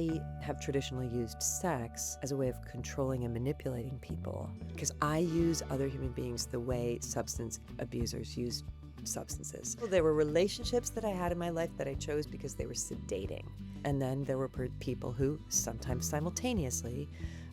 we have traditionally used sex as a way of controlling and manipulating people, because I use other human beings the way substance abusers use substances. There were relationships that I had in my life that I chose because they were sedating. And then there were people who sometimes simultaneously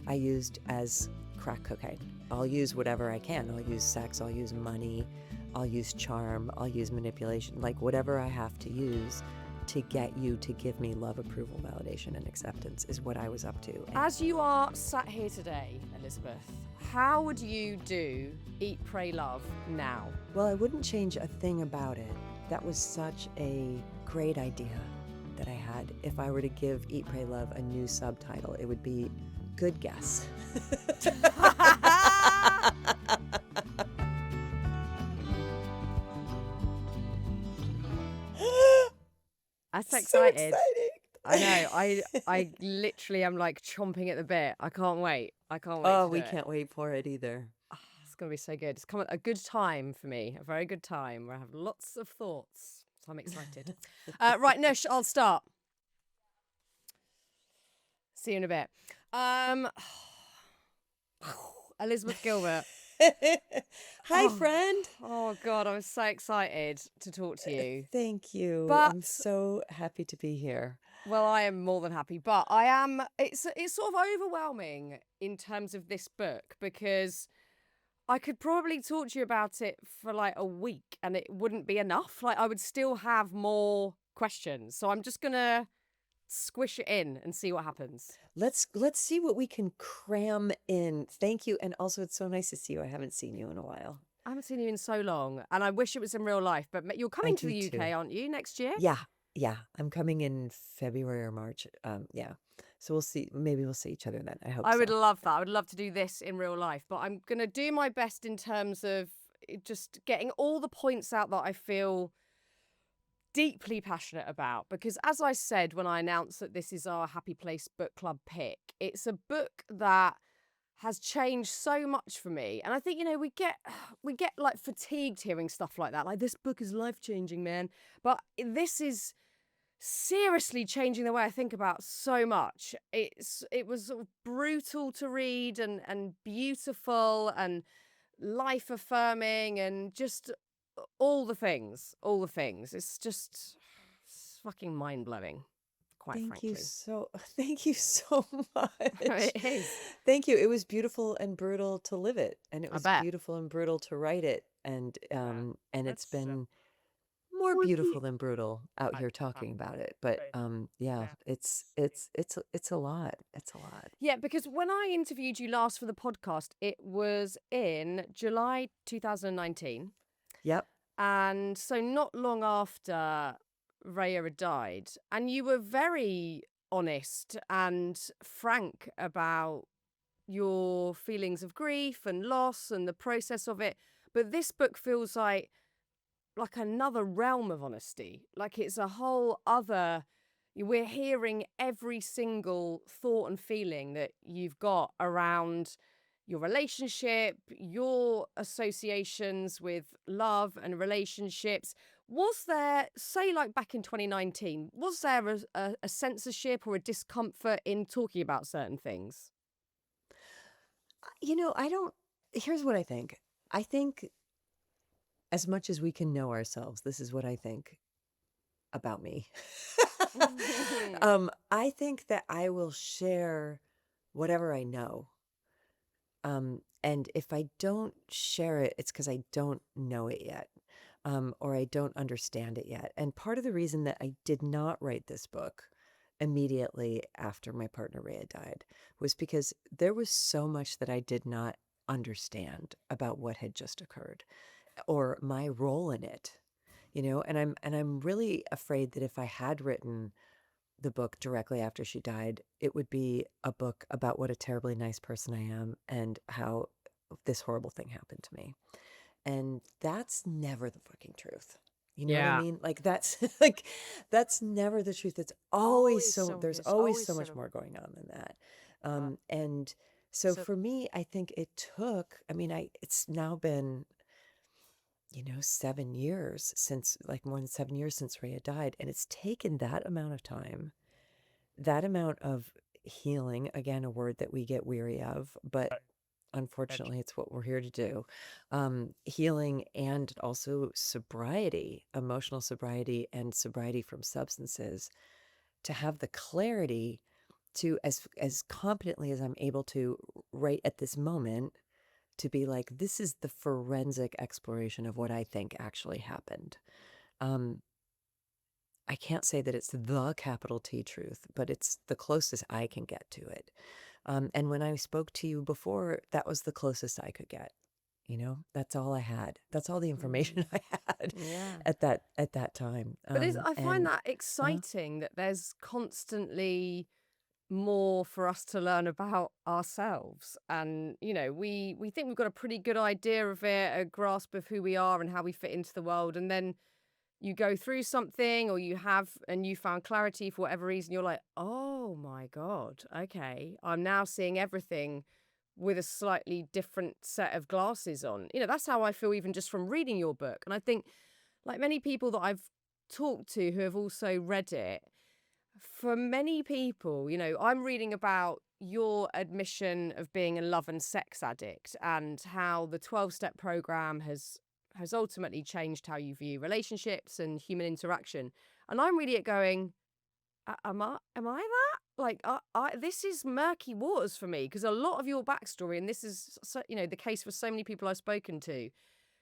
I used as crack cocaine. I'll use whatever I can. I'll use sex, I'll use money, I'll use charm, I'll use manipulation, like whatever I have to use to get you to give me love, approval, validation, and acceptance is what I was up to. As you are sat here today, Elizabeth, how would you do Eat, Pray, Love now? Well, I wouldn't change a thing about it. That was such a great idea that I had. If I were to give Eat, Pray, Love a new subtitle, it would be Good Guess. That's So excited. exciting. I know. I literally am like chomping at the bit. I can't wait. Oh, to we do it. can't wait for it either. It's going to be so good. It's come at a good time for me, a very good time where I have lots of thoughts. So I'm excited. Right, Nush, I'll start. See you in a bit. Elizabeth Gilbert. Hi, friend. Oh, God, I'm so excited to talk to you. Thank you. But- I'm so happy to be here. Well, I am more than happy, but it's sort of overwhelming in terms of this book because I could probably talk to you about it for like a week and it wouldn't be enough. Like I would still have more questions. So I'm just going to squish it in and see what happens. Let's see what we can cram in. Thank you. And also, it's so nice to see you. I haven't seen you in a while. I haven't seen you in so long and I wish it was in real life, but you're coming to the UK, aren't you, next year? Yeah. I'm coming in February or March. Yeah. So we'll see. Maybe we'll see each other then. I hope I would so. love that. I would love to do this in real life, but I'm going to do my best in terms of just getting all the points out that I feel deeply passionate about. Because as I said when I announced that this is our Happy Place Book Club pick, it's a book that has changed so much for me. And I think, we get like fatigued hearing stuff like that. Like, this book is life-changing, man. But this is seriously changing the way I think about so much. It was sort of brutal to read and beautiful and life affirming and just all the things. It's just fucking mind blowing. Thank you so much. It is. Thank you. It was beautiful and brutal to live it, and it I was bet. beautiful and brutal to write it, and it's That's, been more beautiful than brutal out here talking about it. But yeah, it's a lot. It's a lot. Yeah, because when I interviewed you last for the podcast, it was in July 2019. Yep. And so not long after Rayya had died, and you were very honest and frank about your feelings of grief and loss and the process of it. But this book feels like another realm of honesty. Like it's a whole other, we're hearing every single thought and feeling that you've got around your relationship, your associations with love and relationships. Was there, say like back in 2019, was there a censorship or a discomfort in talking about certain things? Here's what I think. I think as much as we can know ourselves, this is what I think about me. I think that I will share whatever I know. And if I don't share it, it's because I don't know it yet, or I don't understand it yet. And part of the reason that I did not write this book immediately after my partner Rayya died was because there was so much that I did not understand about what had just occurred or my role in it, and I'm really afraid that if I had written the book directly after she died, it would be a book about what a terribly nice person I am and how this horrible thing happened to me. And that's never the fucking truth. You know what I mean? Like that's that's never the truth. It's always there's always so much more going on than that. And so for me, I think it took, it's now been 7 years since, like more than 7 years since Rayya died. And it's taken that amount of time that amount of healing, again, a word that we get weary of, but unfortunately, it's what we're here to do. Healing and also sobriety, emotional sobriety and sobriety from substances, to have the clarity to, as competently as I'm able to right at this moment, to be like, this is the forensic exploration of what I think actually happened. Um, I can't say that it's the capital T truth, but it's the closest I can get to it. And when I spoke to you before, that was the closest I could get. You know, that's all I had. That's all the Mm. information I had Yeah. at that time. But I find And that exciting that there's constantly more for us to learn about ourselves. And, we think we've got a pretty good idea of it, a grasp of who we are and how we fit into the world. And then you go through something or you have a newfound clarity for whatever reason, you're like, oh my God, okay, I'm now seeing everything with a slightly different set of glasses on. That's how I feel even just from reading your book. And I think, like many people that I've talked to who have also read it, for many people, I'm reading about your admission of being a love and sex addict and how the 12-step program has ultimately changed how you view relationships and human interaction. And I'm reading it going, am I that? Like, this is murky waters for me, because a lot of your backstory, and this is the case for so many people I've spoken to,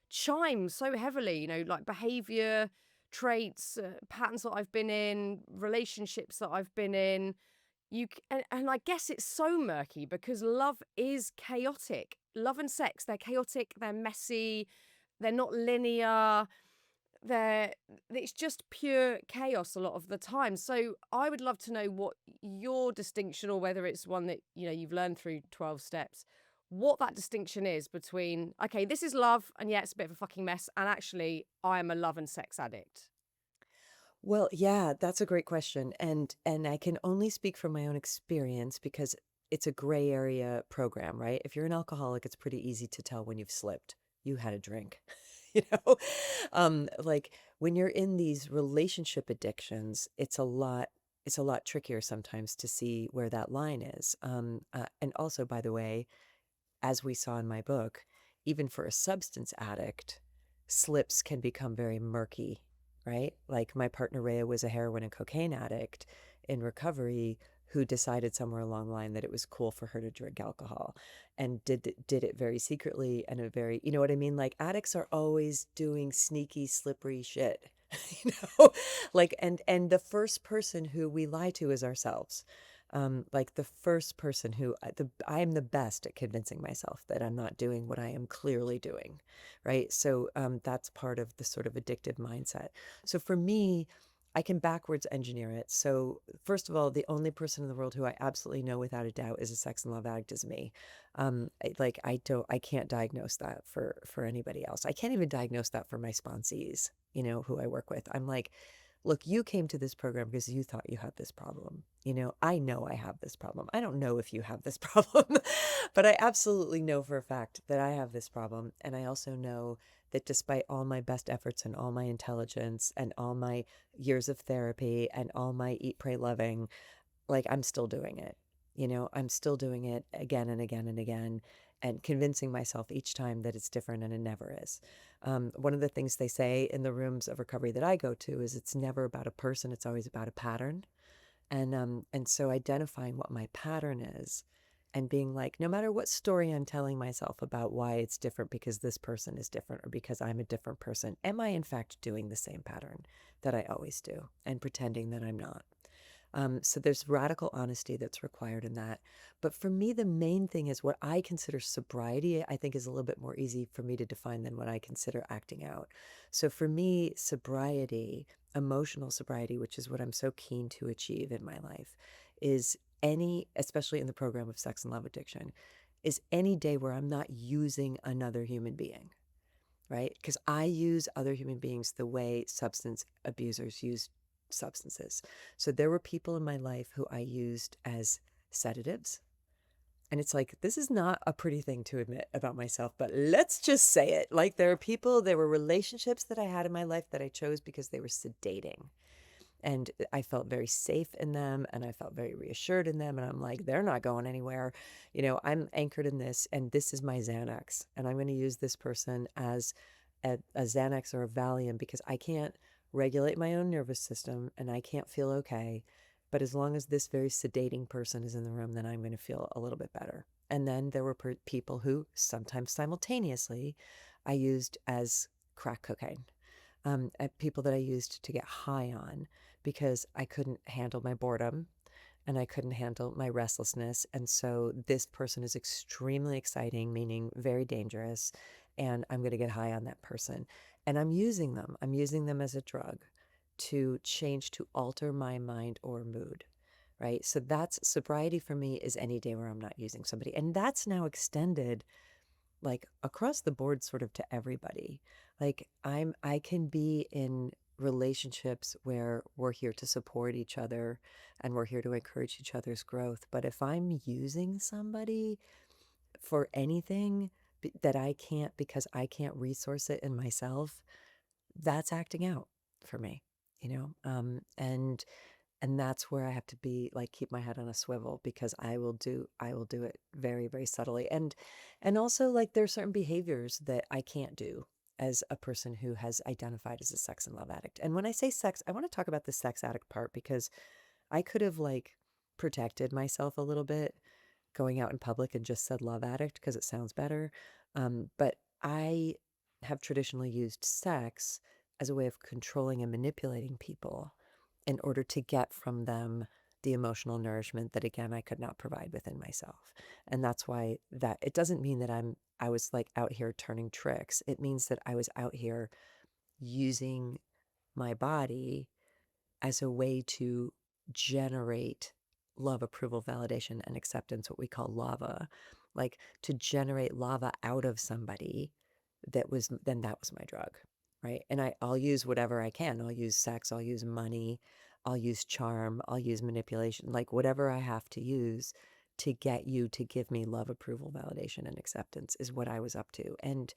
chimes so heavily, like behavior traits, patterns that I've been in, relationships that I've been in. And I guess it's so murky because love is chaotic. Love and sex, they're chaotic, they're messy, they're not linear. They're It's just pure chaos a lot of the time. So I would love to know what your distinction, or whether it's one that you've learned through 12 steps, what that distinction is between, okay, this is love and yeah, it's a bit of a fucking mess, and actually I am a love and sex addict. well, yeah, that's a great question. And I can only speak from my own experience because it's a gray area program, right? If you're an alcoholic, it's pretty easy to tell when you've slipped. You had a drink. You know? Like when you're in these relationship addictions, it's a lot trickier sometimes to see where that line is. And also, by the way, as we saw in my book, even for a substance addict, slips can become very murky, right? Like my partner Rayya was a heroin and cocaine addict in recovery who decided somewhere along the line that it was cool for her to drink alcohol, and did it very secretly, and a very, you know what I mean? Like addicts are always doing sneaky, slippery shit. you know like, and the first person who we lie to is ourselves. Like the first person who I am the best at convincing myself that I'm not doing what I am clearly doing, right? So that's part of the sort of addictive mindset. So for me, I can backwards engineer it. So first of all, the only person in the world who I absolutely know without a doubt is a sex and love addict is me. Like I can't diagnose that for anybody else. I can't even diagnose that for my sponsees, who I work with. I'm like, look, you came to this program because you thought you had this problem. I know I have this problem. I don't know if you have this problem, but I absolutely know for a fact that I have this problem. And I also know that despite all my best efforts and all my intelligence and all my years of therapy and all my eat, pray, loving, like I'm still doing it. I'm still doing it again and again and again, and convincing myself each time that it's different, and it never is. One of the things they say in the rooms of recovery that I go to is it's never about a person, it's always about a pattern. And so identifying what my pattern is and being like, no matter what story I'm telling myself about why it's different because this person is different or because I'm a different person, am I in fact doing the same pattern that I always do and pretending that I'm not? So there's radical honesty that's required in that. But for me, the main thing is what I consider sobriety, I think is a little bit more easy for me to define than what I consider acting out. So for me, sobriety, emotional sobriety, which is what I'm so keen to achieve in my life, is especially in the program of sex and love addiction, is any day where I'm not using another human being, right? Because I use other human beings the way substance abusers use substances. So there were people in my life who I used as sedatives. And it's like, this is not a pretty thing to admit about myself, but let's just say it. Like there were relationships that I had in my life that I chose because they were sedating. And I felt very safe in them, and I felt very reassured in them. And I'm like, they're not going anywhere. I'm anchored in this, and this is my Xanax. And I'm going to use this person as a Xanax or a Valium because I can't regulate my own nervous system and I can't feel okay. But as long as this very sedating person is in the room, then I'm going to feel a little bit better. And then there were people who sometimes simultaneously I used as crack cocaine, people that I used to get high on because I couldn't handle my boredom and I couldn't handle my restlessness. And so this person is extremely exciting, meaning very dangerous. And I'm going to get high on that person. And I'm using them. I'm using them as a drug to change, to alter my mind or mood. Right. So that's sobriety for me is any day where I'm not using somebody. And that's now extended like across the board sort of to everybody. Like I can be in relationships where we're here to support each other and we're here to encourage each other's growth. But if I'm using somebody for anything that I can't because I can't resource it in myself, that's acting out for me, and that's where I have to be like keep my head on a swivel because I will do it very, very subtly. And also like there's certain behaviors that I can't do as a person who has identified as a sex and love addict. And when I say sex, I want to talk about the sex addict part because I could have like protected myself a little bit going out in public and just said love addict because it sounds better. But I have traditionally used sex as a way of controlling and manipulating people in order to get from them the emotional nourishment that again I could not provide within myself. And that's why that it doesn't mean that I was like out here turning tricks. It means that I was out here using my body as a way to generate love, approval, validation, and acceptance, what we call lava, like to generate lava out of somebody that was my drug, right? And I'll use whatever I can. I'll use sex, I'll use money, I'll use charm, I'll use manipulation, like whatever I have to use to get you to give me love, approval, validation, and acceptance is what I was up to. And,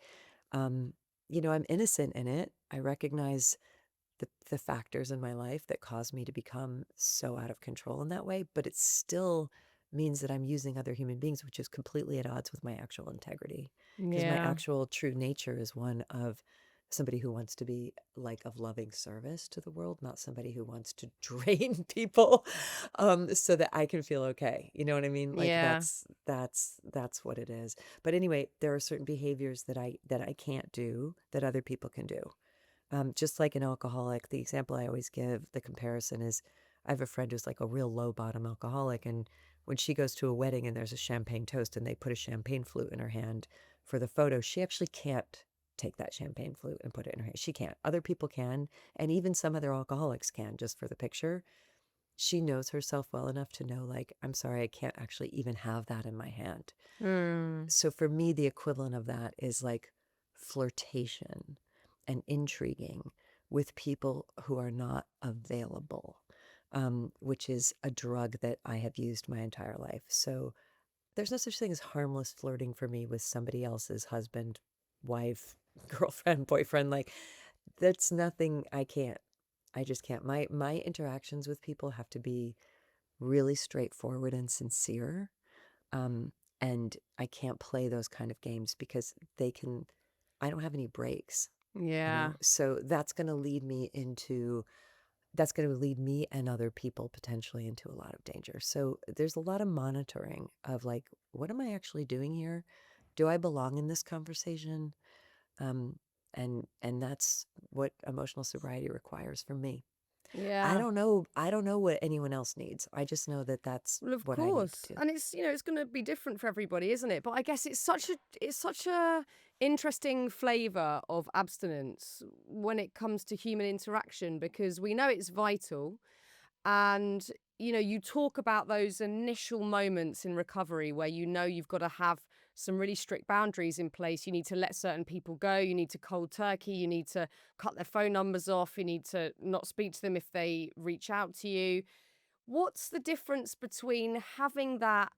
um, I'm innocent in it. I recognize the factors in my life that caused me to become so out of control in that way, but it still means that I'm using other human beings, which is completely at odds with my actual integrity. Because my Yeah. actual true nature is one of somebody who wants to be like of loving service to the world, not somebody who wants to drain people so that I can feel okay. You know what I mean? Like Yeah. that's what it is. But anyway, there are certain behaviors that I can't do that other people can do. Just like an alcoholic, the example I always give, the comparison is I have a friend who's like a real low bottom alcoholic. And when she goes to a wedding and there's a champagne toast and they put a champagne flute in her hand for the photo, she actually can't take that champagne flute and put it in her hand. She can't. Other people can. And even some other alcoholics can just for the picture. She knows herself well enough to know, like, I'm sorry, I can't actually even have that in my hand. Mm. So for me, the equivalent of that is like flirtation and intriguing with people who are not available, which is a drug that I have used my entire life. So there's no such thing as harmless flirting for me with somebody else's husband, wife, girlfriend, boyfriend. Like that's nothing I can't. I just can't. My interactions with people have to be really straightforward and sincere. Um, and I can't play those kind of games because I don't have any breaks, Yeah. So that's going to lead me and other people potentially into a lot of danger. So there's a lot of monitoring of like, what am I actually doing here? Do I belong in this conversation? Um, and that's what emotional sobriety requires from me. Yeah. I don't know what anyone else needs. I just know that that's Well, of what I need to course. do. And it's, it's going to be different for everybody, isn't it? But I guess it's such a interesting flavor of abstinence when it comes to human interaction because we know it's vital. And, you talk about those initial moments in recovery where you've got to have some really strict boundaries in place. You need to let certain people go. You need to cold turkey. You need to cut their phone numbers off. You need to not speak to them if they reach out to you. What's the difference between having that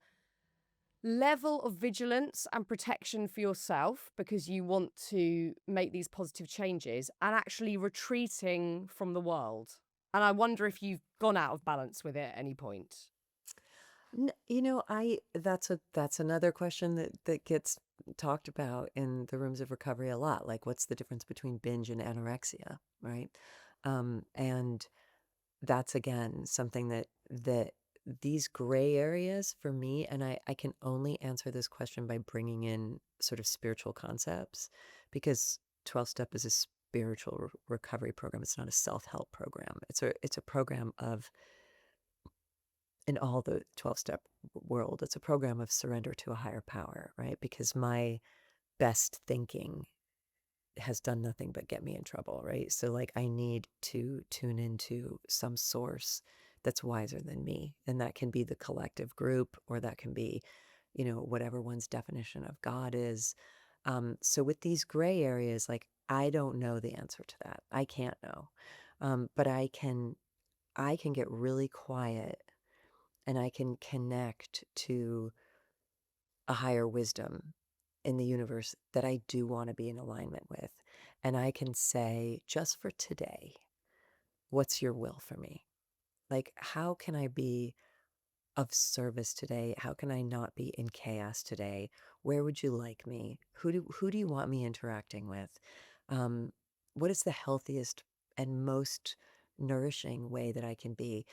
level of vigilance and protection for yourself because you want to make these positive changes and actually retreating from the world? And I wonder if you've gone out of balance with it at any point. You know, that's another question that gets talked about in the rooms of recovery a lot. Like, what's the difference between binge and anorexia, right? And that's again something that these gray areas for me, and I can only answer this question by bringing in sort of spiritual concepts, because 12-step is a spiritual recovery program. It's not a self-help program. It's a program of, in all the 12-step world, it's a program of surrender to a higher power, right? Because my best thinking has done nothing but get me in trouble, right? So like I need to tune into some source that's wiser than me. And that can be the collective group, or that can be, whatever one's definition of God is. So with these gray areas, like I don't know the answer to that. I can't know. But I can get really quiet, and I can connect to a higher wisdom in the universe that I do want to be in alignment with. And I can say, just for today, what's your will for me? Like, how can I be of service today? How can I not be in chaos today? Where would you like me? Who do you want me interacting with? Um, what is the healthiest and most nourishing way that I can be?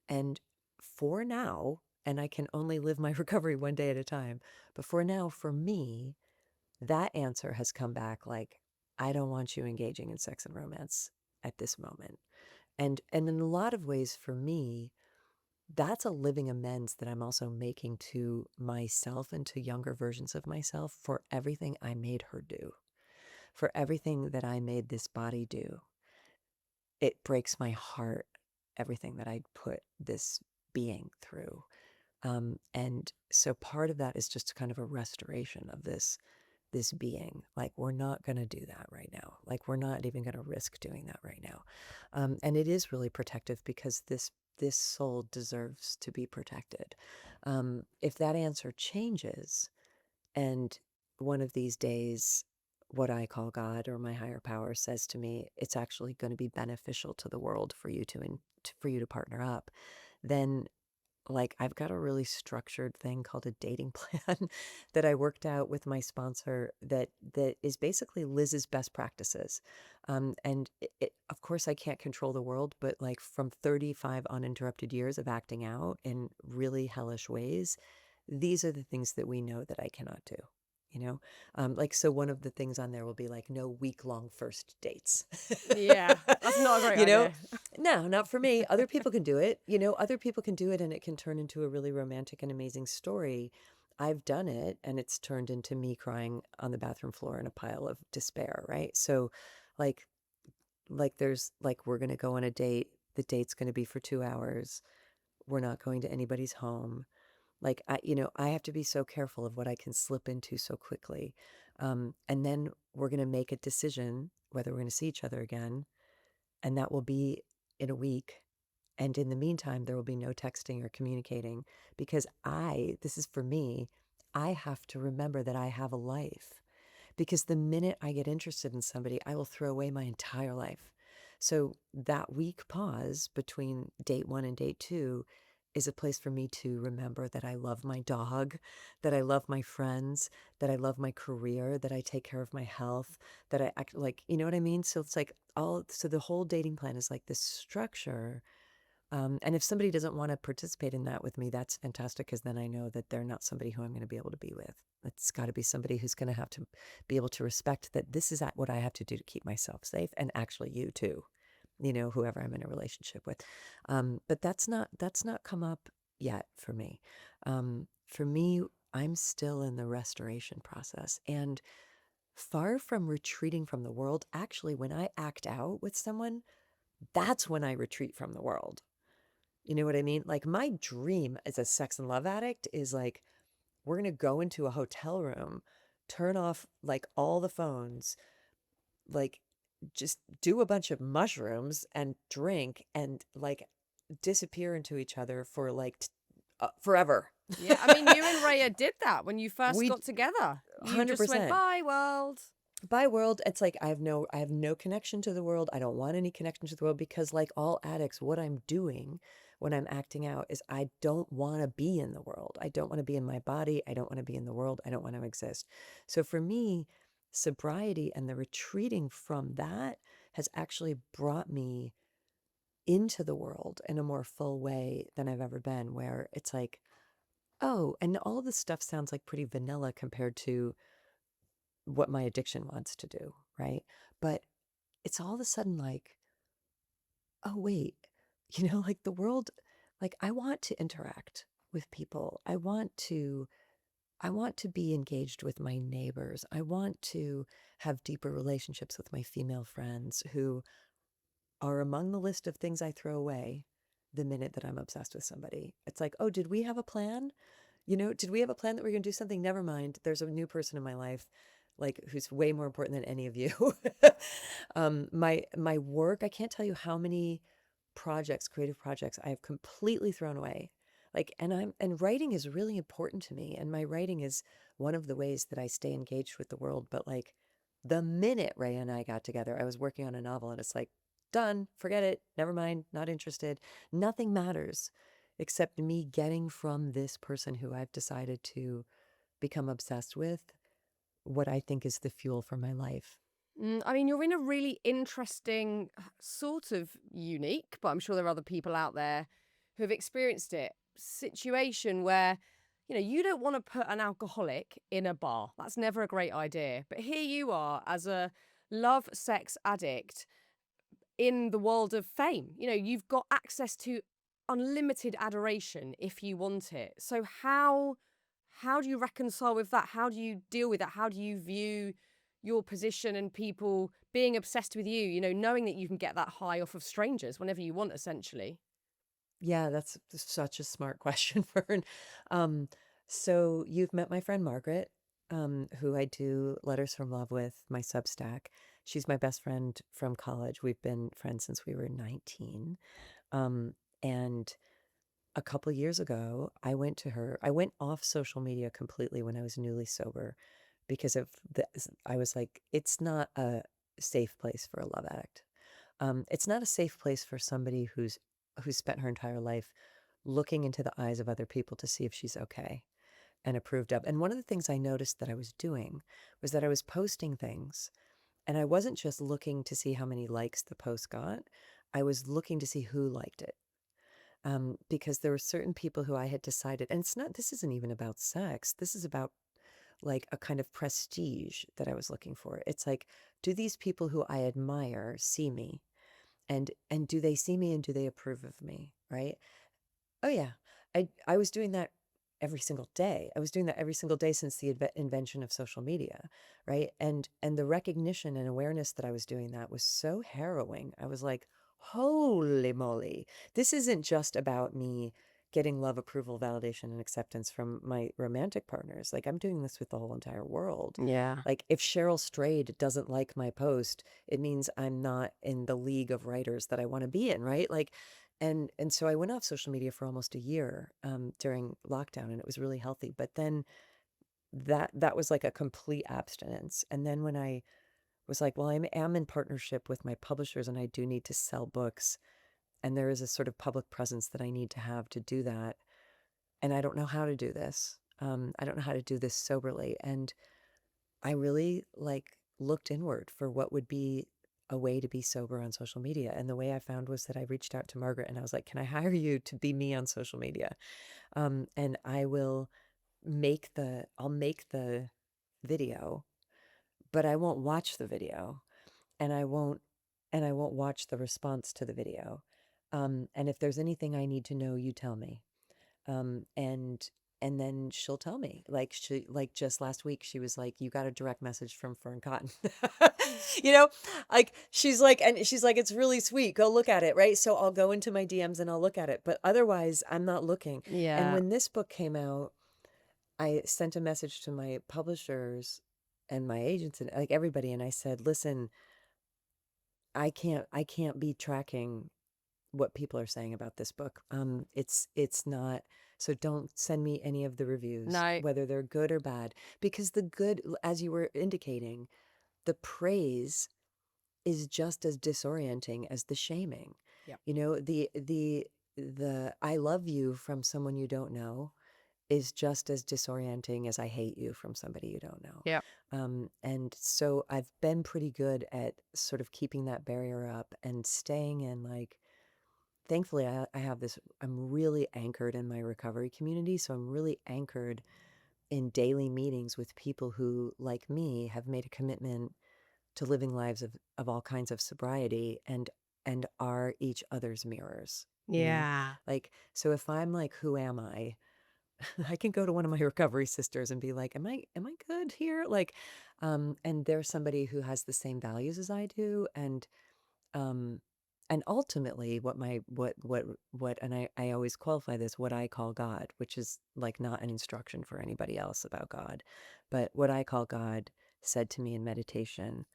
And for now, and I can only live my recovery one day at a time, but for now, for me, that answer has come back like, I don't want you engaging in sex and romance at this moment. And in a lot of ways for me, that's a living amends that I'm also making to myself and to younger versions of myself for everything I made her do, for everything that I made this body do. It breaks my heart, everything that I put this being through. And so part of that is just kind of a restoration of this being. Like, we're not going to do that right now. Like, we're not even going to risk doing that right now. And it is really protective, because this soul deserves to be protected. If that answer changes, and one of these days, what I call God or my higher power says to me, it's actually going to be beneficial to the world for you for you to partner up, then like I've got a really structured thing called a dating plan that I worked out with my sponsor that is basically Liz's best practices. And of course I can't control the world, but like from 35 uninterrupted years of acting out in really hellish ways, these are the things that we know that I cannot do. You know, like, so one of the things on there will be like no week-long first dates. Yeah, that's not a great you know, idea. no, not for me. Other people can do it. Other people can do it, and it can turn into a really romantic and amazing story. I've done it, and it's turned into me crying on the bathroom floor in a pile of despair, right? So, like, there's like, we're gonna go on a date. The date's gonna be for 2 hours. We're not going to anybody's home. Like, I have to be so careful of what I can slip into so quickly. And then we're gonna make a decision whether we're gonna see each other again, and that will be in a week. And in the meantime, there will be no texting or communicating, because this is for me, I have to remember that I have a life. Because the minute I get interested in somebody, I will throw away my entire life. So that week pause between date one and date two is a place for me to remember that I love my dog, that I love my friends, that I love my career, that I take care of my health, that I act like, you know what I mean? So it's like so the whole dating plan is like this structure. And if somebody doesn't want to participate in that with me, that's fantastic, because then I know that they're not somebody who I'm going to be able to be with. It's got to be somebody who's going to have to be able to respect that this is what I have to do to keep myself safe, and actually you too, whoever I'm in a relationship with. But that's not come up yet for me. For me, I'm still in the restoration process, and far from retreating from the world. Actually, when I act out with someone, that's when I retreat from the world. You know what I mean? Like, my dream as a sex and love addict is like, we're going to go into a hotel room, turn off like all the phones, like just do a bunch of mushrooms and drink, and like disappear into each other for like forever. Yeah, I mean, you and Rayya did that when you first We got together. You just went, 100%. bye, world. By world, it's like I have no connection to the world. I don't want any connection to the world because like all addicts, what I'm doing when I'm acting out is I don't want to be in the world. I don't want to be in my body. I don't want to be in the world. I don't want to exist. So for me, sobriety and the retreating from that has actually brought me into the world in a more full way than I've ever been, where it's like, oh, and all of this stuff sounds like pretty vanilla compared to what my addiction wants to do, right? But it's all of a sudden like, oh, wait, like the world, like I want to interact with people. I want to be engaged with my neighbors. I want to have deeper relationships with my female friends who are among the list of things I throw away the minute that I'm obsessed with somebody. It's like, oh, did we have a plan? Did we have a plan that we're going to do something? Never mind. There's a new person in my life, like who's way more important than any of you. My work, I can't tell you how many projects, creative projects, I have completely thrown away. Like, and writing is really important to me, and my writing is one of the ways that I stay engaged with the world. But like, the minute Rayya and I got together, I was working on a novel, and it's like, done, forget it, never mind, not interested. Nothing matters except me getting from this person who I've decided to become obsessed with what I think is the fuel for my life. I mean, you're in a really interesting, sort of unique, but I'm sure there are other people out there who have experienced it, situation where, you don't want to put an alcoholic in a bar. That's never a great idea. But here you are as a love sex addict in the world of fame. You've got access to unlimited adoration if you want it. So how do you reconcile with that? How do you deal with that? How do you view your position and people being obsessed with you, knowing that you can get that high off of strangers whenever you want, essentially? Yeah, that's such a smart question, Fern. Um, so you've met my friend Margaret, who I do Letters from Love with, my Substack. She's my best friend from college. We've been friends since we were 19. And a couple years ago, I went to her. I went off social media completely when I was newly sober because of this. I was like, it's not a safe place for a love addict. It's not a safe place for somebody who's spent her entire life looking into the eyes of other people to see if she's okay and approved of. And one of the things I noticed that I was doing was that I was posting things, and I wasn't just looking to see how many likes the post got. I was looking to see who liked it. Because there were certain people who I had decided, and this isn't even about sex. This is about like a kind of prestige that I was looking for. It's like, do these people who I admire see me? And do they see me and do they approve of me, right? Oh yeah. I was doing that every single day. I was doing that every single day since the invention of social media, right? And the recognition and awareness that I was doing that was so harrowing. I was like, "Holy moly. This isn't just about me getting love, approval, validation, and acceptance from my romantic partners. Like I'm doing this with the whole entire world. Yeah. Like if Cheryl Strayed doesn't like my post, it means I'm not in the league of writers that I want to be in, right? Like and so I went off social media for almost a year during lockdown, and it was really healthy. But then that was like a complete abstinence. And then when I was like, well, am in partnership with my publishers, and I do need to sell books, and there is a sort of public presence that I need to have to do that, and I don't know how to do this. I don't know how to do this soberly, and I really like looked inward for what would be a way to be sober on social media. And the way I found was that I reached out to Margaret and I was like, can I hire you to be me on social media? And I'll make the video, but I won't watch the video, and I won't watch the response to the video. And if there's anything I need to know, you tell me. Um, and and then she'll tell me, like just last week she was like, you got a direct message from Fern Cotton. you know like she's like, it's really sweet, go look at it, right? So I'll go into my DMs and I'll look at it, but otherwise I'm not looking. And Yeah. when this book came out, I sent a message to my publishers and my agents and like everybody, and I said, listen, I can't be tracking what people are saying about this book. It's not, so don't send me any of the reviews, No. whether they're good or bad, because the good, as you were indicating, the praise is just as disorienting as the shaming. Yep. You know, the I love you from someone you don't know is just as disorienting as I hate you from somebody you don't know. Yep. And so I've been pretty good at sort of keeping that barrier up and staying in, like, thankfully I have this, I'm really anchored in my recovery community. So I'm really anchored in daily meetings with people who, like me, have made a commitment to living lives of all kinds of sobriety and are each other's mirrors, you know? Yeah. Like, so if I'm like, who am I? I can go to one of my recovery sisters and be like, am I good here? Like, and there's somebody who has the same values as I do. Um, and ultimately what, and I always qualify this, what I call God, which is like not an instruction for anybody else about God, but what I call God said to me in meditation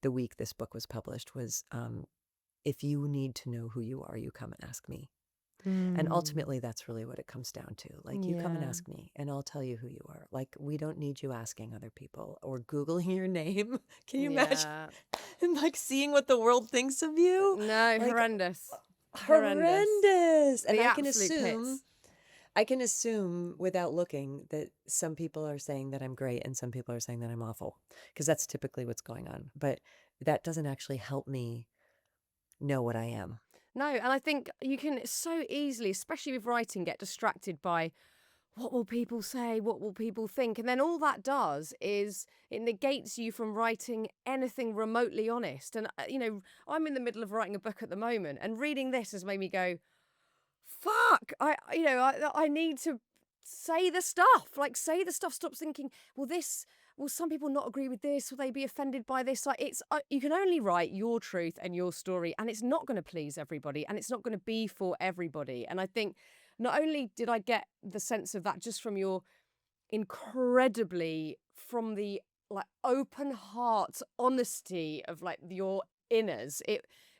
the week this book was published was, if you need to know who you are, you come and ask me. And Mm. ultimately, that's really what it comes down to. Like, you come and Yeah. ask me, and I'll tell you who you are. Like, we don't need you asking other people or Googling your name. Can you imagine? Yeah. And like seeing what the world thinks of you? No, Like, horrendous. Horrendous. horrendous. And The absolute pits. I can assume without looking that some people are saying that I'm great and some people are saying that I'm awful, because that's typically what's going on. But that doesn't actually help me know what I am. No, and I think you can so easily, especially with writing, get distracted by what will people say? What will people think? And then all that does is it negates you from writing anything remotely honest. And, I'm in the middle of writing a book at the moment, and reading this has made me go, fuck, I need to say the stuff, like say the stuff. Stop thinking, will some people not agree with this? Will they be offended by this? Like you can only write your truth and your story, and it's not going to please everybody, and it's not going to be for everybody. And I think not only did I get the sense of that just from your incredibly, from the like open heart honesty of like your inners,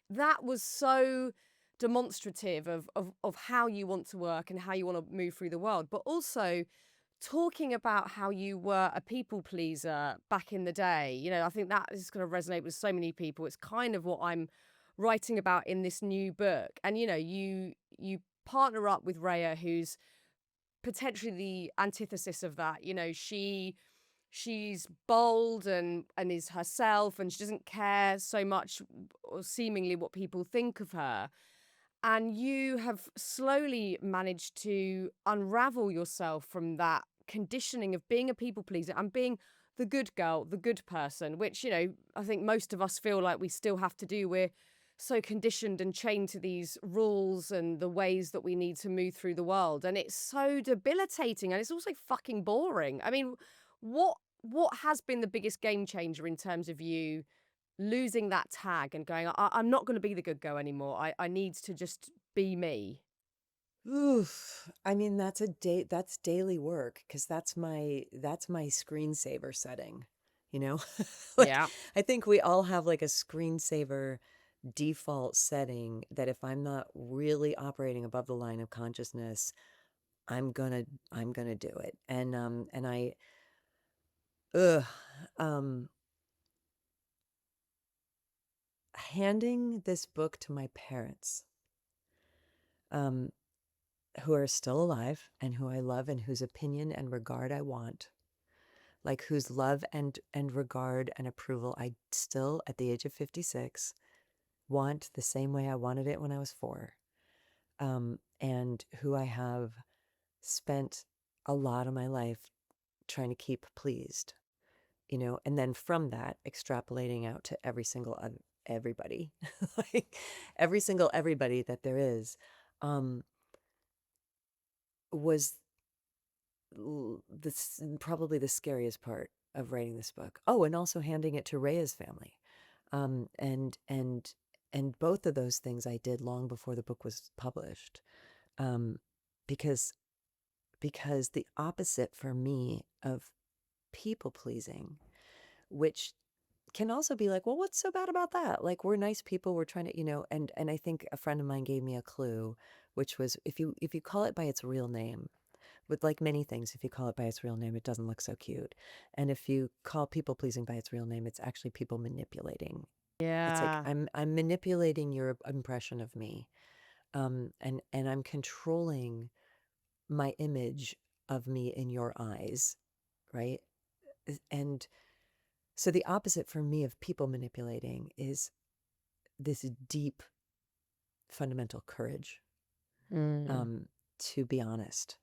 that was so demonstrative of how you want to work and how you want to move through the world, but also talking about how you were a people pleaser back in the day. I think that is going to resonate with so many people. It's kind of what I'm writing about in this new book. And you partner up with Rayya, who's potentially the antithesis of that. She's bold and is herself, and she doesn't care so much or seemingly what people think of her. And you have slowly managed to unravel yourself from that conditioning of being a people pleaser and being the good girl, the good person, which, I think most of us feel like we still have to do. We're so conditioned and chained to these rules and the ways that we need to move through the world. And it's so debilitating, and it's also fucking boring. I mean, what has been the biggest game changer in terms of you losing that tag and going, I'm not going to be the good girl anymore. I need to just be me. Oof. I mean, that's daily work, because that's my screensaver setting, you know? Like, Yeah. I think we all have like a screensaver default setting that if I'm not really operating above the line of consciousness, I'm gonna do it. And I ugh um handing this book to my parents, um who are still alive and who I love and whose opinion and regard I want, like whose love and regard and approval I still, at the age of 56, want the same way I wanted it when I was 4, and who I have spent a lot of my life trying to keep pleased, and then from that extrapolating out to everybody, like every single everybody that there is, um, was this probably the scariest part of writing this book. Oh, and also handing it to Rayya's family. Um, and and and both of those things I did long before the book was published. Um, because the opposite for me of people pleasing, which can also be like, well, what's so bad about that? Like, we're nice people, we're trying to, and I think a friend of mine gave me a clue, which was, if you call it by its real name, with like many things, if you call it by its real name, it doesn't look so cute. And if you call people pleasing by its real name, it's actually people manipulating. It's like Yeah. I'm manipulating your impression of me, and I'm controlling my image of me in your eyes, right? And so the opposite for me of people manipulating is this deep fundamental courage, Mm. um, to be honest,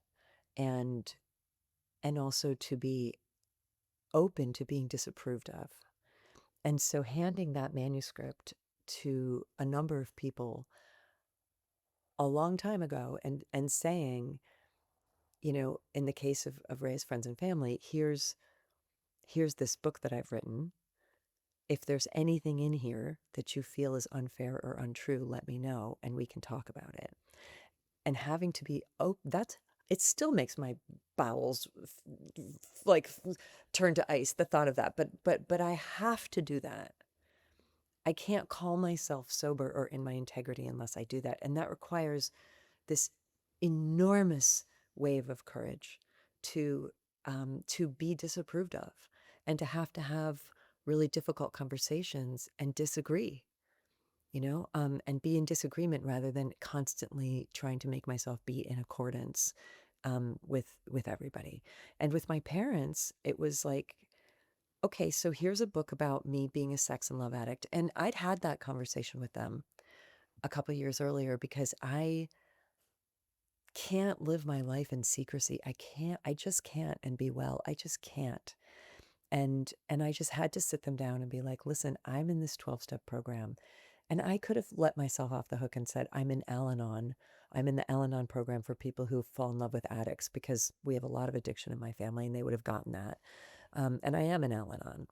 and also to be open to being disapproved of. And so handing that manuscript to a number of people a long time ago, and saying, in the case of Ray's friends and family, here's this book that I've written. If there's anything in here that you feel is unfair or untrue, let me know and we can talk about it. And having to be, it still makes my bowels like turn to ice, the thought of that. But I have to do that. I can't call myself sober or in my integrity unless I do that. And that requires this enormous wave of courage to be disapproved of, and to have really difficult conversations and disagree, and be in disagreement rather than constantly trying to make myself be in accordance, with everybody. And with my parents, it was like, okay, so here's a book about me being a sex and love addict. And I'd had that conversation with them a couple years earlier, because I can't live my life in secrecy. I just can't and be well. I just can't. And I just had to sit them down and be like, listen, I'm in this 12-step program. And I could have let myself off the hook and said, I'm in Al-Anon. I'm in the Al-Anon program for people who fall in love with addicts, because we have a lot of addiction in my family, and they would have gotten that. And I am in Al-Anon.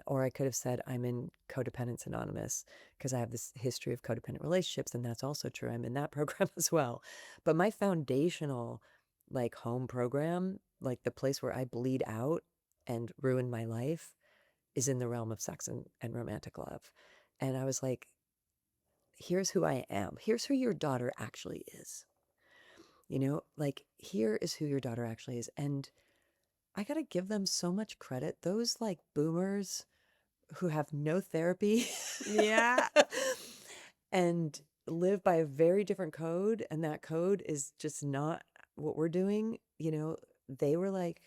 Or I could have said, I'm in Codependence Anonymous, because I have this history of codependent relationships, and that's also true. I'm in that program as well. But my foundational, like, home program, like the place where I bleed out and ruin my life, is in the realm of sex and romantic love. And I was like, here's who I am. Here's who your daughter actually is. Like, here is who your daughter actually is. And I got to give them so much credit. Those like boomers who have no therapy Yeah. and live by a very different code, and that code is just not what we're doing, they were like,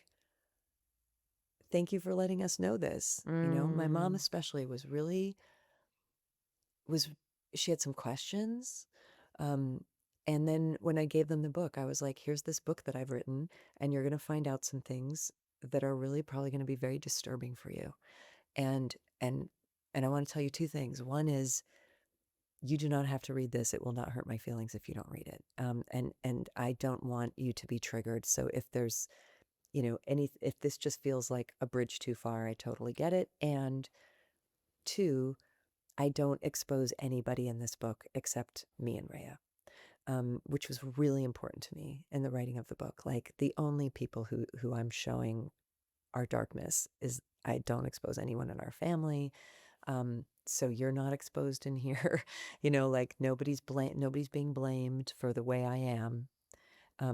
thank you for letting us know this. My mom Mm. especially was she had some questions. And then when I gave them the book, I was like, here's this book that I've written, and you're going to find out some things that are really probably going to be very disturbing for you. And and and I want to tell you two things. One is, you do not have to read this. It will not hurt my feelings if you don't read it. And I don't want you to be triggered. So if there's, if this just feels like a bridge too far, I totally get it. And two, I don't expose anybody in this book except me and Rayya, which was really important to me in the writing of the book. Like, the only people who I'm showing our darkness is, I don't expose anyone in our family. So you're not exposed in here. Like, nobody's being blamed for the way I am.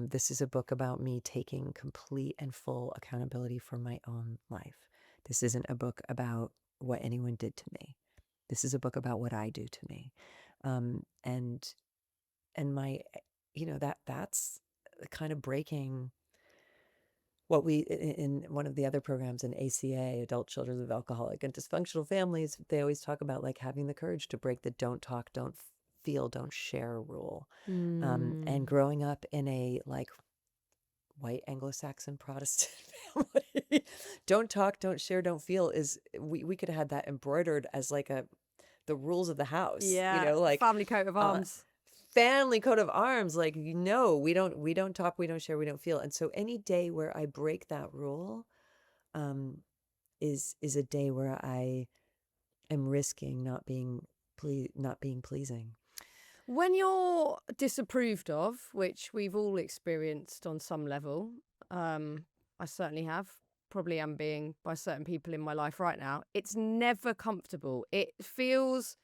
This is a book about me taking complete and full accountability for my own life. This isn't a book about what anyone did to me. This is a book about what I do to me. And my, that's kind of breaking what we, in one of the other programs in ACA, Adult Children of Alcoholic and Dysfunctional Families, they always talk about like having the courage to break the don't talk, don't feel, don't share rule. And Mm. growing up in a like white Anglo-Saxon Protestant family, don't talk, don't share, don't feel is, we could have had that embroidered as like the rules of the house, Yeah. like, Family coat of uh, arms. family coat of arms. Like, we don't talk, we don't share, we don't feel. And so any day where I break that rule, is a day where I am risking not being pleasing. When you're disapproved of, which we've all experienced on some level, I certainly have, probably am being by certain people in my life right now, it's never comfortable. It feels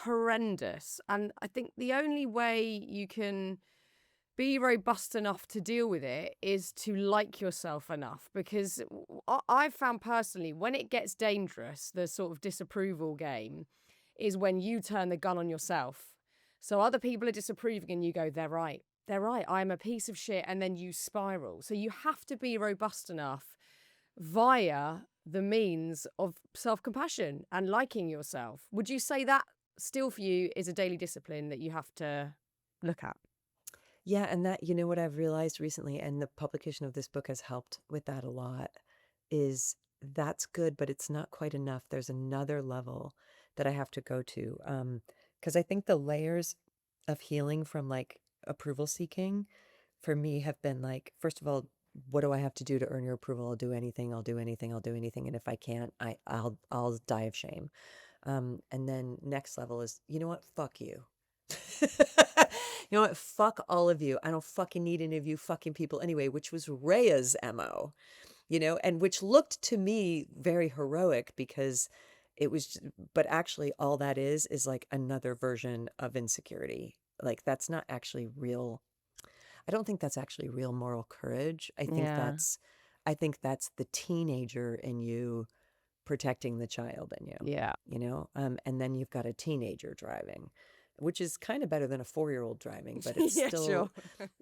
horrendous. And I think the only way you can be robust enough to deal with it is to like yourself enough. Because I've found personally, when it gets dangerous, the sort of disapproval game is when you turn the gun on yourself. So other people are disapproving and you go, they're right. They're right. I'm a piece of shit. And then you spiral. So you have to be robust enough via the means of self-compassion and liking yourself. Would you say that still for you is a daily discipline that you have to look at? Yeah, and that, you know what I've realized recently, and the publication of this book has helped with that a lot, is that's good, but it's not quite enough. There's another level that I have to go to. Because I think the layers of healing from like approval seeking for me have been like, first of all, what do I have to do to earn your approval? I'll do anything, I'll do anything, I'll do anything. And if I can't, I'll die of shame. And then next level is, you know what? Fuck you. You know what? Fuck all of you. I don't fucking need any of you fucking people anyway, which was Rayya's MO, and which looked to me very heroic because it was, but actually all that is like another version of insecurity. Like that's not actually real. I don't think that's actually real moral courage. Yeah. I think that's the teenager in you protecting the child in you, Yeah. and then you've got a teenager driving, which is kind of better than a 4-year-old driving, but it's Yeah, sure. still,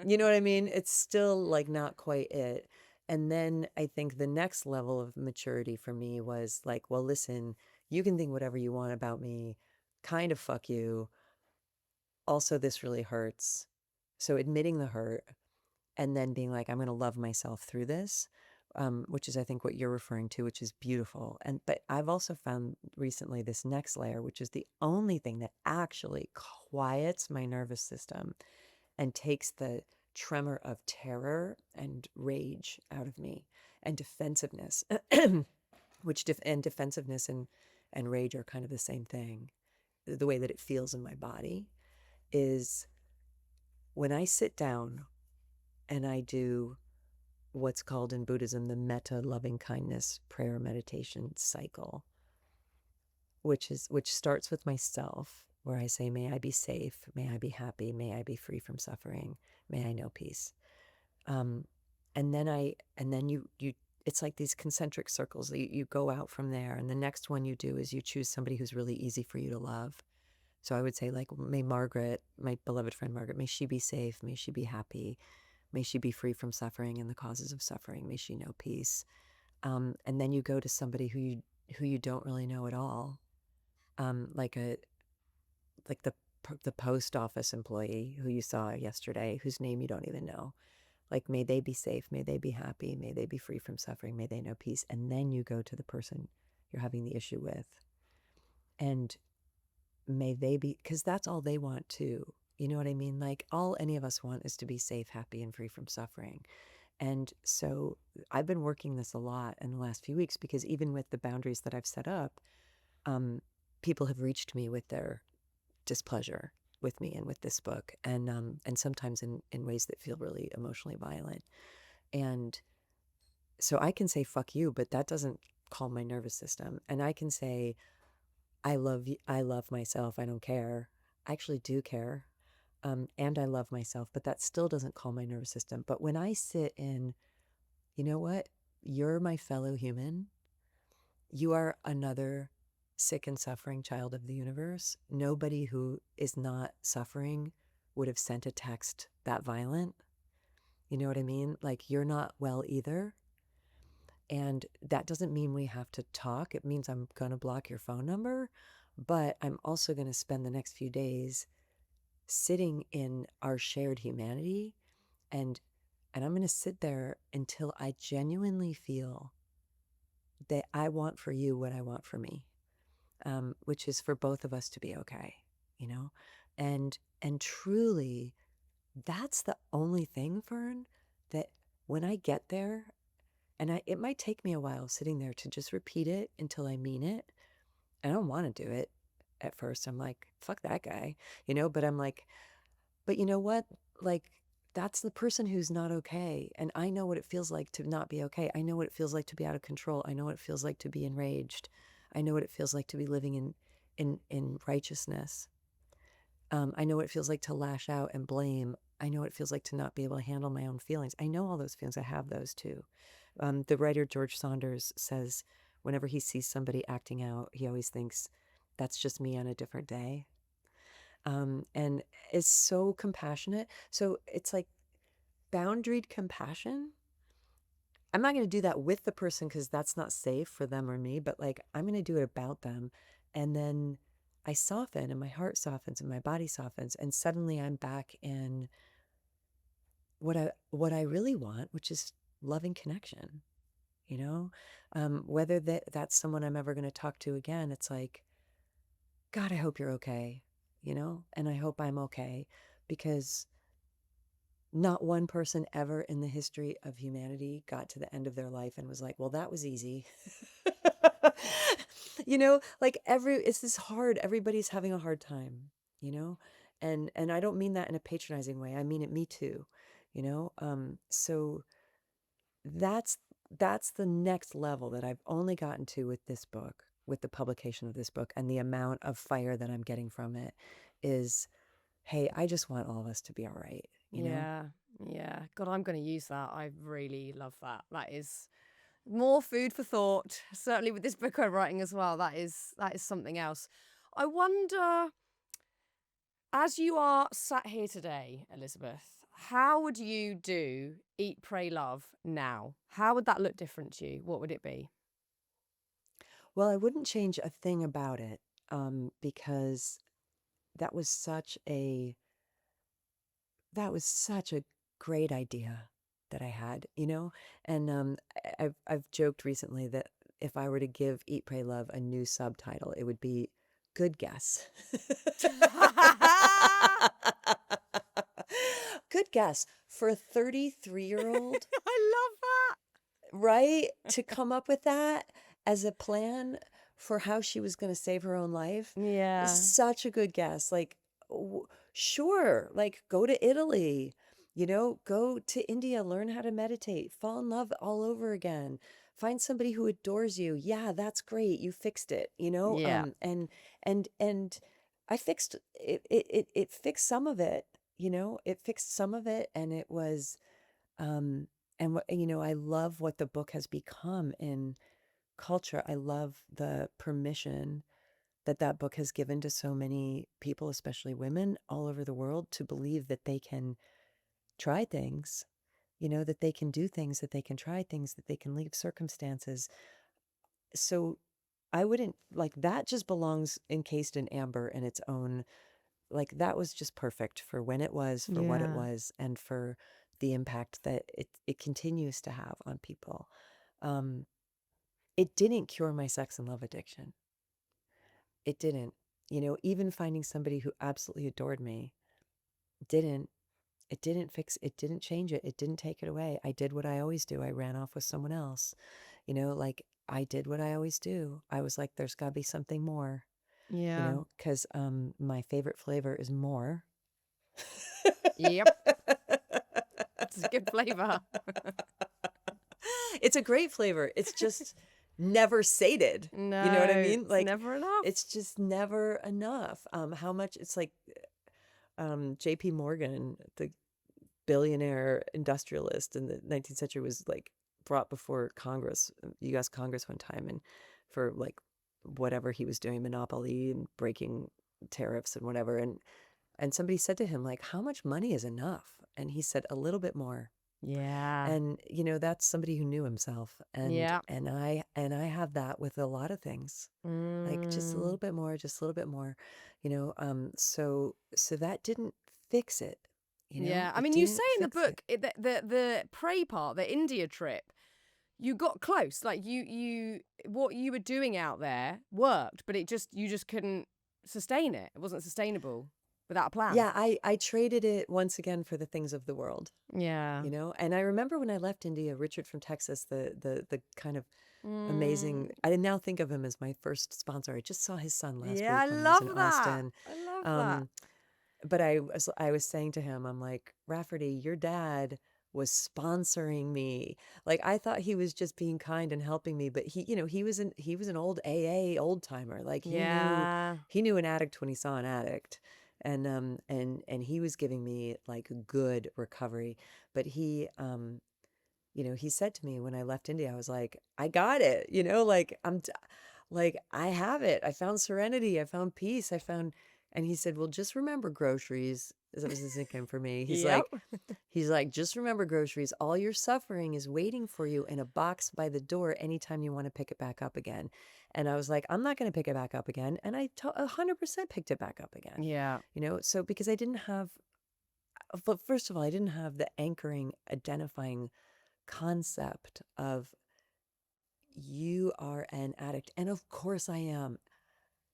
you know what I mean? It's still like not quite it. And then I think the next level of maturity for me was like, well, listen, you can think whatever you want about me, kind of fuck you. Also, this really hurts. So admitting the hurt and then being like, I'm going to love myself through this, which is, I think, what you're referring to, which is beautiful. But I've also found recently this next layer, which is the only thing that actually quiets my nervous system and takes the tremor of terror and rage out of me and defensiveness, and defensiveness and rage are kind of the same thing. The way that it feels in my body is when I sit down and I do what's called in Buddhism the metta loving kindness prayer meditation cycle, which starts with myself, where I say, may I be safe, may I be happy, may I be free from suffering, may I know peace. Um, and then you it's like these concentric circles. You go out from there, and the next one you do is you choose somebody who's really easy for you to love. So I would say, like, may Margaret, my beloved friend Margaret, may she be safe, may she be happy, may she be free from suffering and the causes of suffering, may she know peace. And then you go to somebody who you don't really know at all, like the post office employee who you saw yesterday, whose name you don't even know. Like, may they be safe, may they be happy, may they be free from suffering, may they know peace. And then you go to the person you're having the issue with, and may they be, because that's all they want too. You know what I mean? Like, all any of us want is to be safe, happy, and free from suffering. And so I've been working this a lot in the last few weeks because even with the boundaries that I've set up, people have reached me with their displeasure with me and with this book, and sometimes in ways that feel really emotionally violent. And so I can say fuck you, but that doesn't calm my nervous system. And I can say I love you, I love myself, I don't care. I actually do care. And I love myself, but that still doesn't calm my nervous system. But when I sit in, you know what? You're my fellow human. You are another sick and suffering child of the universe. Nobody who is not suffering would have sent a text that violent. You know what I mean? Like, you're not well either. And that doesn't mean we have to talk. It means I'm going to block your phone number, but I'm also going to spend the next few days sitting in our shared humanity, and I'm going to sit there until I genuinely feel that I want for you what I want for me, which is for both of us to be okay, you know? And truly, that's the only thing, Fearne, that when I get there, and it might take me a while sitting there to just repeat it until I mean it. I don't want to do it at first. I'm like, fuck that guy, but I'm like, but you know what? Like, that's the person who's not okay. And I know what it feels like to not be okay. I know what it feels like to be out of control. I know what it feels like to be enraged. I know what it feels like to be living in righteousness. I know what it feels like to lash out and blame I know what it feels like to not be able to handle my own feelings. I know all those feelings. I have those too. The writer George Saunders says whenever he sees somebody acting out, he always thinks, that's just me on a different day. And is so compassionate. So it's like boundaried compassion. I'm not going to do that with the person because that's not safe for them or me, but like I'm going to do it about them. And then I soften and my heart softens and my body softens. And suddenly I'm back in what I really want, which is loving connection, you know? Whether that's someone I'm ever going to talk to again, it's like, God, I hope you're okay, you know? And I hope I'm okay, because not one person ever in the history of humanity got to the end of their life and was like, well, that was easy. You know, like it's this hard, everybody's having a hard time, you know? And I don't mean that in a patronizing way. I mean it me too, you know? So that's that's the next level that I've only gotten to with this book, with the publication of this book, and the amount of fire that I'm getting from it is, hey, I just want all of us to be all right, you know? Yeah. Yeah. God, I'm going to use that. I really love that. That is more food for thought. Certainly with this book I'm writing as well. That is something else. I wonder, as you are sat here today, Elizabeth, how would you do Eat, Pray, Love now? How would that look different to you? What would it be? Well, I wouldn't change a thing about it, because that was such a that was such a great idea that I had, you know? And I've joked recently that if I were to give Eat, Pray, Love a new subtitle, it would be Good Guess. Good guess for a 33-year-old, I love that. right? To come up with that as a plan for how she was going to save her own life. Yeah. Such a good guess. Like, sure, like go to Italy, you know, go to India, learn how to meditate, fall in love all over again. Find somebody who adores you. Yeah, that's great. You fixed it, you know? Yeah. And I fixed it, it fixed some of it, you know, it fixed some of it. And it was, and what, you know, I love what the book has become in culture. I love the permission that that book has given to so many people, especially women all over the world, to believe that they can try things, you know, that they can do things, that they can try things, that they can leave circumstances. So I wouldn't like that, just belongs encased in amber in its own, like that was just perfect for when it was, for what it Yeah. was, and for the impact that it continues to have on people. Um, it didn't cure my sex and love addiction. It didn't. You know, even finding somebody who absolutely adored me didn't, it didn't fix, it didn't change it. It didn't take it away. I did what I always do. I ran off with someone else. You know, like I did what I always do. I was like, there's got to be something more, you Yeah. know, because my favorite flavor is more. Yep. It's a good flavor. It's a great flavor. It's just never sated. You know what I No, mean? it's Like, never enough. it's just never enough. How much it's like JP Morgan, the billionaire industrialist in the 19th century, was like brought before Congress, US Congress one time, and for like whatever he was doing, monopoly and breaking tariffs and whatever. And somebody said to him, like, how much money is enough? And he said, a little bit more. Yeah. And you know, that's somebody who knew himself. And Yeah. I have that with a lot of things. Like just a little Mm. bit more, just a little bit more, you know. So that didn't fix it, you know. Yeah. I It mean, you say didn't in the fix it. book the prey part, the India trip, you got close. Like you what you were doing out there worked, but you just couldn't sustain it. It wasn't sustainable without a plan. Yeah, I traded it once again for the things of the world, Yeah. you know. And I remember when I left India, Richard from Texas, the kind of Mm. amazing, I now think of him as my first sponsor. I just saw his son last Yeah, I week when I was in love that. Austin. I love that. Um, but I was saying to him, I'm like, Rafferty, your dad was sponsoring me. Like I thought he was just being kind and helping me, but he, you know, he was an old AA old timer. Like Yeah. he knew an addict when he saw an addict. And he was giving me like good recovery, but he he said to me when I left India, I was like, I got it, like like I have it. I found serenity. I found peace. And he said, well, just remember groceries. That was his nickname for me. Yep. He's like, just remember groceries. All your suffering is waiting for you in a box by the door anytime you want to pick it back up again. And I was like, I'm not going to pick it back up again. And I 100% picked it back up again. Yeah. So because I didn't have, but first of all, I didn't have the anchoring, identifying concept of you are an addict. And of course I am.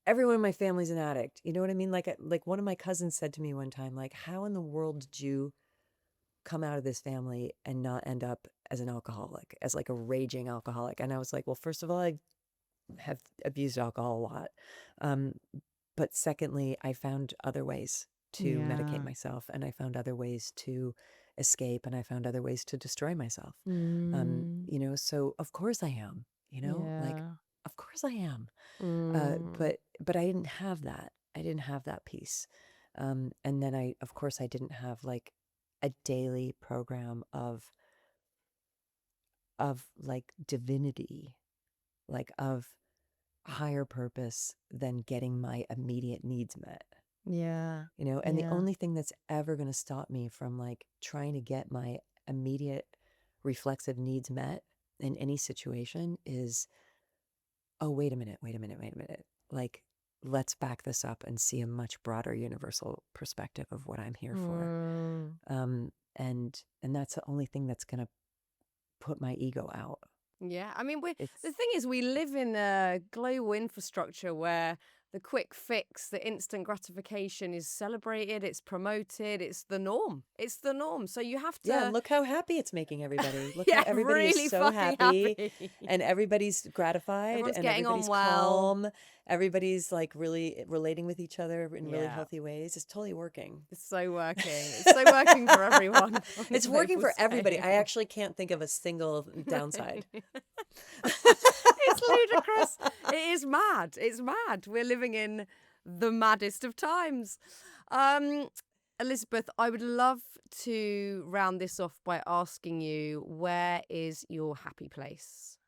Everyone in my family's an addict. You know what I mean? Like one of my cousins said to me one time, like, how in the world did you come out of this family and not end up as an alcoholic, as like a raging alcoholic? And I was like, well, first of all, I have abused alcohol a lot. But secondly, I found other ways to medicate myself, and I found other ways to escape, and I found other ways to destroy myself. So of course I am, like, Yeah. of course I am. Mm. But I didn't have that. I didn't have that piece. And then of course, I didn't have like a daily program of like divinity, like of higher purpose than getting my immediate needs met. Yeah. And the Yeah. only thing that's ever going to stop me from like trying to get my immediate reflexive needs met in any situation is, oh, wait a minute. Like, let's back this up and see a much broader universal perspective of what I'm here for. And that's the only thing that's going to put my ego out. Yeah. I mean, the It's, thing is, we live in a global infrastructure where the quick fix, the instant gratification is celebrated, it's promoted, it's the norm. It's the norm. So you have yeah, and to, look how happy it's making everybody. Look how yeah, everybody is really so fucking happy happy. and everybody's gratified Everyone's and getting on everybody's well. calm. Everybody's like really relating with each other in really Yeah. healthy ways. It's totally working. It's so working. It's so working for everyone. On a It's working global for everybody. I scale. actually can't think of a single downside. It's ludicrous. It is mad. It's mad. We're living in the maddest of times. Elizabeth, I would love to round this off by asking you, where is your happy place?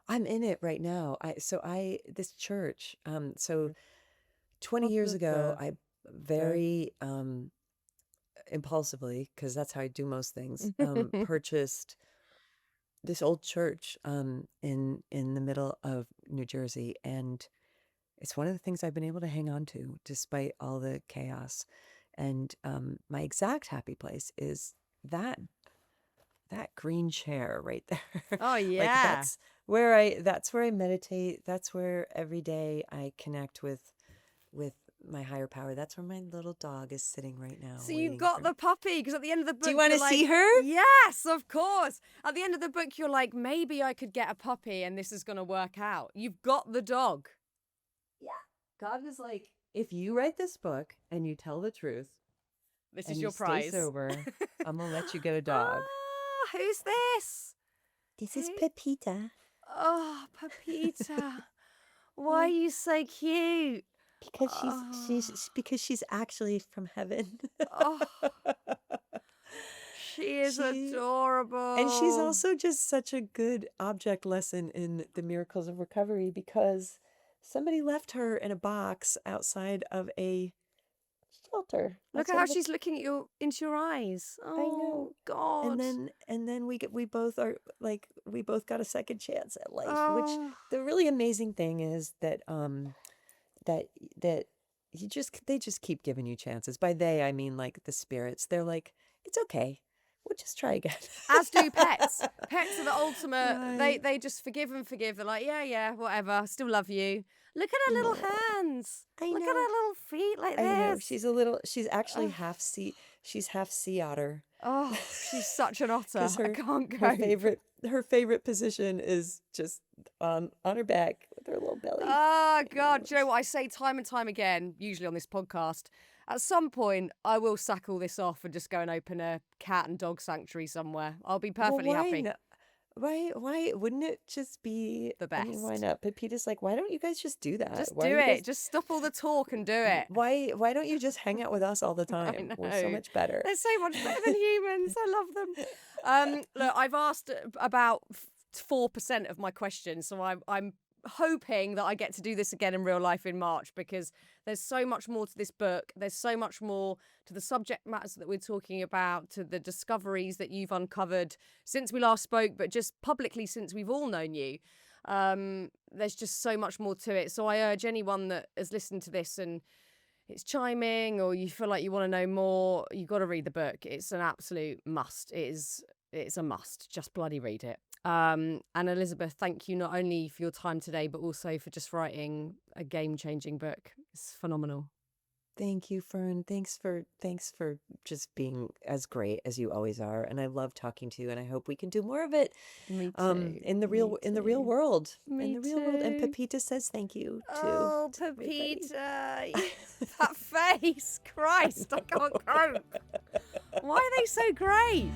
I'm in it right now. This church, so 20 years ago, I very impulsively, because that's how I do most things, purchased this old church in the middle of New Jersey, and it's one of the things I've been able to hang on to despite all the chaos. And my exact happy place is that green chair right there. Oh, Like yeah. that's where I meditate. That's where every day I connect with my higher power. That's where my little dog is sitting right now, So you waiting got for the me. puppy, because at the end of the book, Do you want you're to like, see her? yes, of course. At the end of the book, you're like, maybe I could get a puppy and this is going to work out. You've got the dog. Yeah. God is like, if you write this book and you tell the truth This and is you your stay prize. sober, I'm gonna let you get a dog. Ah, who's this? This is Pepita. Oh, Pepita. Why are you so cute? Because Oh, she's actually from heaven. oh, she is She adorable. and she's also just such a good object lesson in the miracles of recovery, because somebody left her in a box outside of a shelter. Look at how she's looking at into your eyes. I know. Oh, God. And then we both are like, we both got a second chance at life, which Oh. the really amazing thing is that that that they just keep giving you chances. By they, I mean like the spirits. They're like, it's okay. We'll just try again. As do pets. Pets are the ultimate. Right. They just forgive and forgive. They're like, yeah, whatever. Still love you. Look at her little Aw, hands. I Look at know. her little feet like I know. this. She's actually Ugh. she's half sea otter. Oh, she's such an otter. Because I can't her cope. favorite position is just on her back with her little belly. Oh, God. Do you know what I say time and time again, usually on this podcast? At some point, I will sack all this off and just go and open a cat and dog sanctuary somewhere. I'll be perfectly Well, why happy. not? Why wouldn't it just be The I mean, why best. not? Pepita's like, why don't you guys just do that? Just Why do are you it. guys Just stop all the talk and do it. why don't you just hang out with us all the I time? We're so know. much better. They're so much better than humans. I love them. Look, I've asked about 4% of my questions, so I'm hoping that I get to do this again in real life in March, because there's so much more to this book. There's so much more to the subject matters that we're talking about, to the discoveries that you've uncovered since we last spoke, but just publicly since we've all known you. There's just so much more to it. So I urge anyone that has listened to this and it's chiming, or you feel like you want to know more, you've got to read the book. It's an absolute must. It's a must. Just bloody read it. And Elizabeth, thank you not only for your time today, but also for just writing a game-changing book. It's phenomenal. Thank you, Fern. Thanks for just being as great as you always are. And I love talking to you, and I hope we can do more of it Me too. in the real world. Me in the real world. And too. Pepita says thank you too. Oh, to everybody. Pepita. That face. Christ, I can't cope. Why are they so great?